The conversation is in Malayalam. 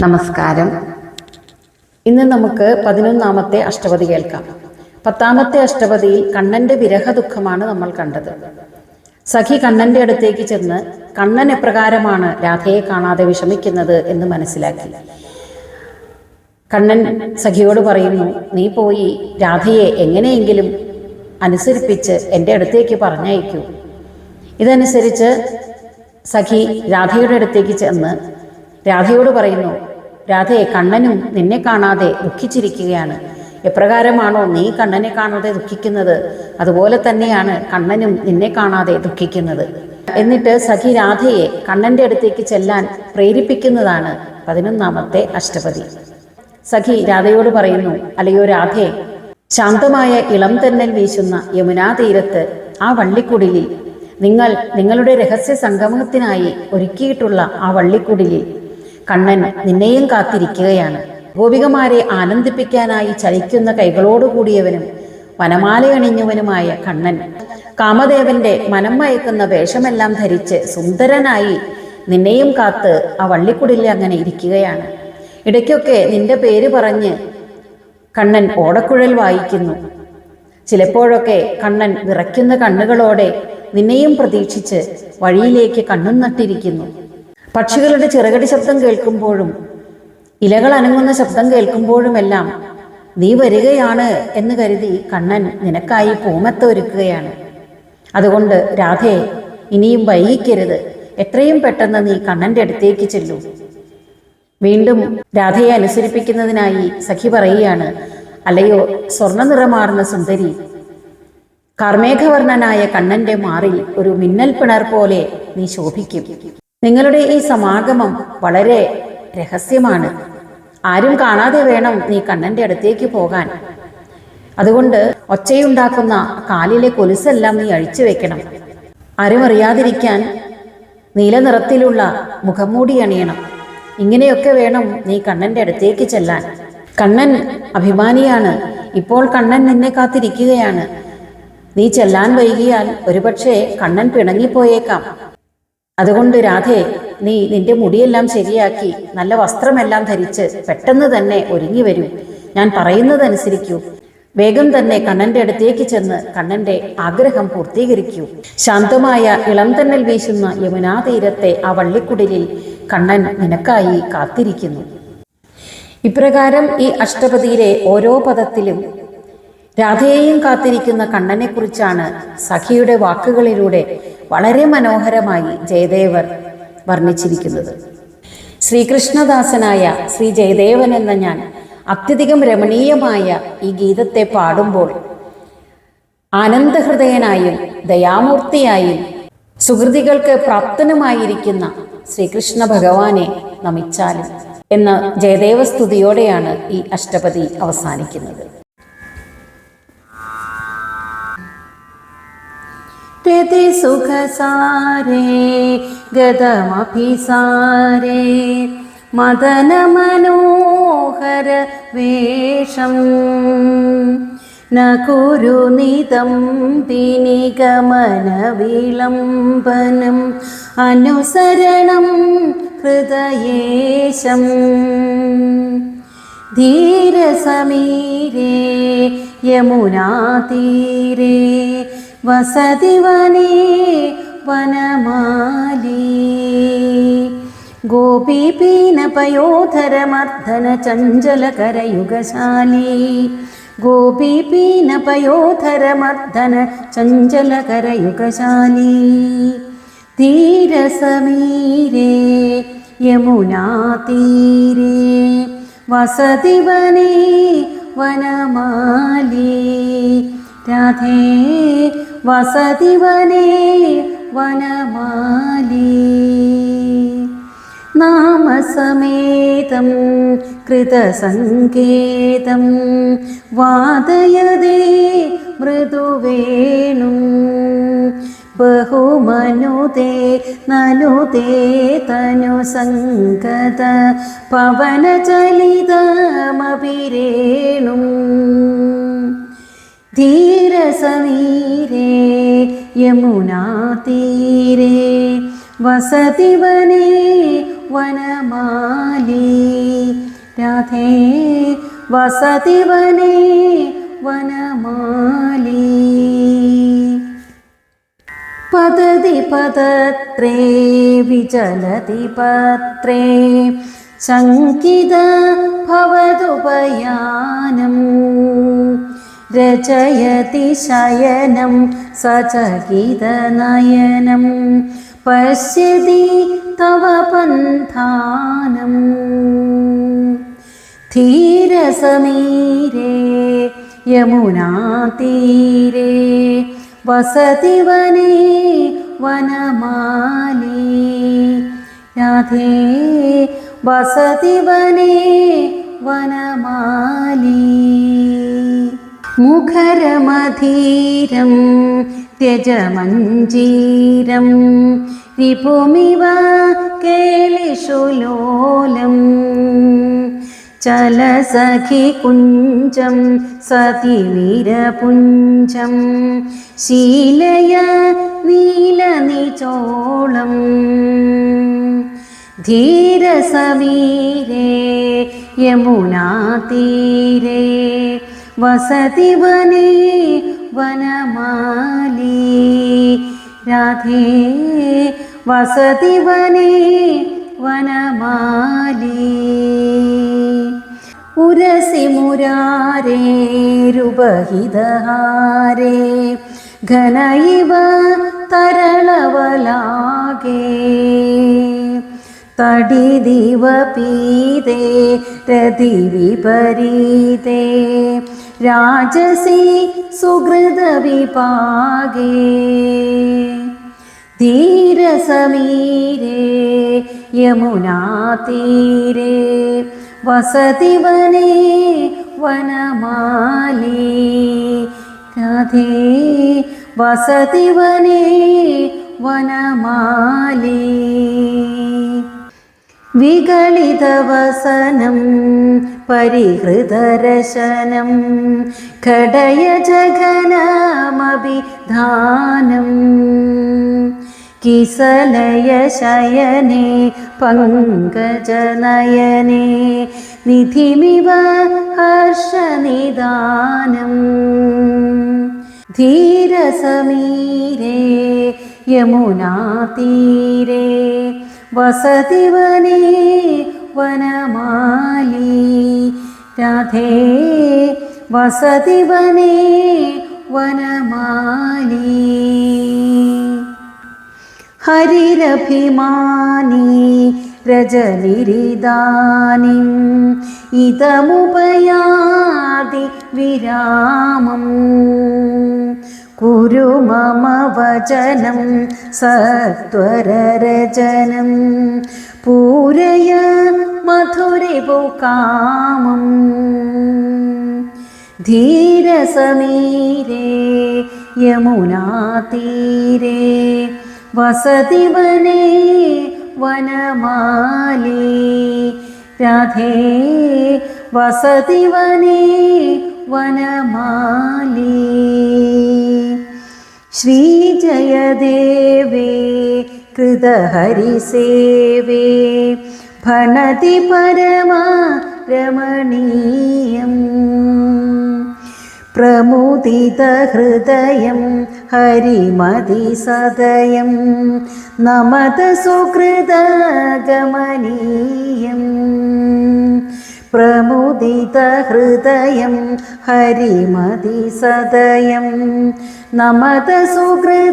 നമസ്കാരം. ഇന്ന് നമുക്ക് 11ാമത്തെ അഷ്ടപതി കേൾക്കാം. 10ാമത്തെ അഷ്ടപതിയിൽ കണ്ണൻ്റെ വിരഹ ദുഃഖമാണ് നമ്മൾ കണ്ടത്. സഖി കണ്ണൻ്റെ അടുത്തേക്ക് ചെന്ന് കണ്ണൻ എപ്രകാരമാണ് രാധയെ കാണാതെ വിഷമിക്കുന്നത് എന്ന് മനസ്സിലാക്കി. കണ്ണൻ സഖിയോട് പറയുന്നു, നീ പോയി രാധയെ എങ്ങനെയെങ്കിലും അനുസരിപ്പിച്ച് എൻ്റെ അടുത്തേക്ക് പറഞ്ഞയക്കൂ. ഇതനുസരിച്ച് സഖി രാധയുടെ അടുത്തേക്ക് ചെന്ന് രാധയോട് പറയുന്നു, രാധയെ, കണ്ണനും നിന്നെ കാണാതെ ദുഃഖിച്ചിരിക്കുകയാണ്. എപ്രകാരമാണോ നീ കണ്ണനെ കാണാതെ ദുഃഖിക്കുന്നത്, അതുപോലെ തന്നെയാണ് കണ്ണനും നിന്നെ കാണാതെ ദുഃഖിക്കുന്നത്. എന്നിട്ട് സഖി രാധയെ കണ്ണൻ്റെ അടുത്തേക്ക് ചെല്ലാൻ പ്രേരിപ്പിക്കുന്നതാണ് 11ാമത്തെ അഷ്ടപതി. സഖി രാധയോട് പറയുന്നു, അല്ലയോ രാധേ, ശാന്തമായ ഇളം തെന്നൽ വീശുന്ന യമുനാ തീരത്ത് ആ വള്ളിക്കുടിലിൽ നിങ്ങളുടെ രഹസ്യ സംഗമത്തിനായി ഒരുക്കിയിട്ടുള്ള ആ വള്ളിക്കുടിലിൽ കണ്ണൻ നിന്നെയും കാത്തിരിക്കുകയാണ്. ഗോപികമാരെ ആനന്ദിപ്പിക്കാനായി ചലിക്കുന്ന കൈകളോടുകൂടിയവനും വനമാലയണിഞ്ഞവനുമായ കണ്ണൻ കാമദേവന്റെ മനം മയക്കുന്ന വേഷമെല്ലാം ധരിച്ച് സുന്ദരനായി നിന്നെയും കാത്ത് ആ വള്ളിക്കുടിലിൽ അങ്ങനെ ഇരിക്കുകയാണ്. ഇടയ്ക്കൊക്കെ നിന്റെ പേര് പറഞ്ഞ് കണ്ണൻ ഓടക്കുഴൽ വായിക്കുന്നു. ചിലപ്പോഴൊക്കെ കണ്ണൻ വിറയ്ക്കുന്ന കണ്ണുകളോടെ നിന്നെയും പ്രതീക്ഷിച്ച് വഴിയിലേക്ക് കണ്ണും നട്ടിരിക്കുന്നു. പക്ഷികളുടെ ചിറകടി ശബ്ദം കേൾക്കുമ്പോഴും ഇലകൾ അനങ്ങുന്ന ശബ്ദം കേൾക്കുമ്പോഴുമെല്ലാം നീ വരികയാണ് എന്ന് കരുതി കണ്ണൻ നിനക്കായി പൂമെത്ത ഒരുക്കുകയാണ്. അതുകൊണ്ട് രാധേ, ഇനിയും വൈകിക്കരുത്, എത്രയും പെട്ടെന്ന് നീ കണ്ണൻ്റെ അടുത്തേക്ക് ചെല്ലൂ. വീണ്ടും രാധയെ അനുസരിപ്പിക്കുന്നതിനായി സഖി പറയുകയാണ്, അല്ലയോ സ്വർണ്ണ നിറമാർന്ന സുന്ദരി, കാർമേഘവർണ്ണനായ കണ്ണൻ്റെ മാറിൽ ഒരു മിന്നൽ പിണർ പോലെ നീ ശോഭിക്കും. നിങ്ങളുടെ ഈ സമാഗമം വളരെ രഹസ്യമാണ്. ആരും കാണാതെ വേണം നീ കണ്ണൻ്റെ അടുത്തേക്ക് പോകാൻ. അതുകൊണ്ട് ഒച്ചയുണ്ടാക്കുന്ന കാലിലെ കൊലുസെല്ലാം നീ അഴിച്ചു വെക്കണം. ആരും അറിയാതിരിക്കാൻ നീല നിറത്തിലുള്ള മുഖംമൂടി അണിയണം. ഇങ്ങനെയൊക്കെ വേണം നീ കണ്ണൻ്റെ അടുത്തേക്ക് ചെല്ലാൻ. കണ്ണൻ അഭിമാനിയാണ്. ഇപ്പോൾ കണ്ണൻ നിന്നെ കാത്തിരിക്കുകയാണ്. നീ ചെല്ലാൻ വൈകിയാൽ ഒരുപക്ഷെ കണ്ണൻ പിണങ്ങിപ്പോയേക്കാം. അതുകൊണ്ട് രാധേ, നീ നിന്റെ മുടിയെല്ലാം ശരിയാക്കി നല്ല വസ്ത്രമെല്ലാം ധരിച്ച് പെട്ടെന്ന് തന്നെ ഒരുങ്ങി വരൂ. ഞാൻ പറയുന്നതനുസരിക്കൂ. വേഗം തന്നെ കണ്ണൻ്റെ അടുത്തേക്ക് ചെന്ന് കണ്ണൻ്റെ ആഗ്രഹം പൂർത്തീകരിക്കൂ. ശാന്തമായ ഇളം തന്നൽ വീശുന്ന യമുനാ തീരത്തെ ആ വള്ളിക്കുടിലിൽ കണ്ണൻ നിനക്കായി കാത്തിരിക്കുന്നു. ഇപ്രകാരം ഈ അഷ്ടപതിയിലെ ഓരോ പദത്തിലും രാധയെയും കാത്തിരിക്കുന്ന കണ്ണനെക്കുറിച്ചാണ് സഖിയുടെ വാക്കുകളിലൂടെ വളരെ മനോഹരമായി ജയദേവർ വർണ്ണിച്ചിരിക്കുന്നത്. ശ്രീകൃഷ്ണദാസനായ ശ്രീ ജയദേവൻ എന്ന ഞാൻ അത്യധികം രമണീയമായ ഈ ഗീതത്തെ പാടുമ്പോൾ ആനന്ദഹൃദയനായും ദയാമൂർത്തിയായും സുഹൃതികൾക്ക് പ്രാപ്തനുമായിരിക്കുന്ന ശ്രീകൃഷ്ണ ഭഗവാനെ നമിച്ചാലും എന്ന ജയദേവ സ്തുതിയോടെയാണ് ഈ അഷ്ടപതി അവസാനിക്കുന്നത്. രതി സുഖസാരേ ഗതമഭിസാരേ മദന മനോഹര വേഷം ന കുരു നിതംബിനി ഗമന വിളംബനം അനുസരണം ഹൃദയേശം ധീരസമീരേ യമുനാതീരേ വസതി വനേ വനമാലീ ഗോപീപീനപയോധരമർദ്ദന ചഞ്ചലകരയുഗശാലീ ഗോപീപീനപയോധരമർദ്ദന ചഞ്ചലകരയുഗശാലീ ധീരസമീരേ യമുനാതീരേ വസതി വനേ വനമാലീ രാധേ വസതി വനേ വനമാലീ നാമസമേതം കൃതസങ്കേതം വാദയതേ മൃദുവേണും ബഹുമനുതേ നനുതേ തനുസംഗത പവനചലിതമഭിരേണും ധീരസമീരേ യമുനാതീരേ വസതി വനേ വനമാലി രാധേ വസതി വനേ വനമാലി പതതി പതത്രേ വിചലതി പത്രേ ശങ്കിത ഭവതുപയാനം രചയതി ശയനം സചകിതനയനം പശ്യതി തവ പന്ഥാനം ധീരസമീരേ യമുനാതീരേ വസതി വനേ വനമാലി രാധേ വസതി വനേ വനമാലി മുഖരമധീരം ത്യജമഞ്ജീരം വിപുമിവ കേളിഷു ലോലം ചലസഖി കുഞ്ചം സതിവീരപുഞ്ചം ശീലയ നീലനിചോളം ധീരസമീരേ യമുനാതീരേ വസതി വനേ വനമാലി രാധേ വസതി വനേ വനമാലി ഉരസി മുരാരേരുപഹിതഹാരേ ഘനൈവ തരളവലാകേ തടിദിവ പീതേ രതി വിപരീതേ രാജസി സുഹൃത വിപാകേ ധീരസമീരേ യമുനാതീരേ വസതി വനേ വനമാലി രാധേ വസതി വനേ വനമാലി വിഗളിതവസനം പരിഹൃതരശനം ഖഡയജഘനമഭിധാനം കിസലയശയനേ പങ്കജനയനേ നിധിമിവ ഹർഷനിദാനം ധീരസമീരേ യമുനാതീരേ വസതി വനേ വനമാലി രാധേ വസതി വനേ വനമാലി ഹരിരഭിമാനി രജനിരിദാനിം ഇതമുപയാതി വിരാമം കുരു മമ വചനം സത്വരരചനം പൂരയ മധുരിപുകാമം ധീരസമീരേ യമുനാതീരേ വസതി വനേ വനമാലി രാധേ വസതി വനേ വനമാലി ശ്രീജയദേവേ കൃതഹരിസേവേ ഭണതി പരമാ രമണീയം പ്രമുദിതഹൃദയം ഹരിമതിസദയം നമത സുഹൃദഗമനീയം പ്രമുദിതഹൃദയം ഹരിമതിസദയം നമത സുഹൃദഗമനീയം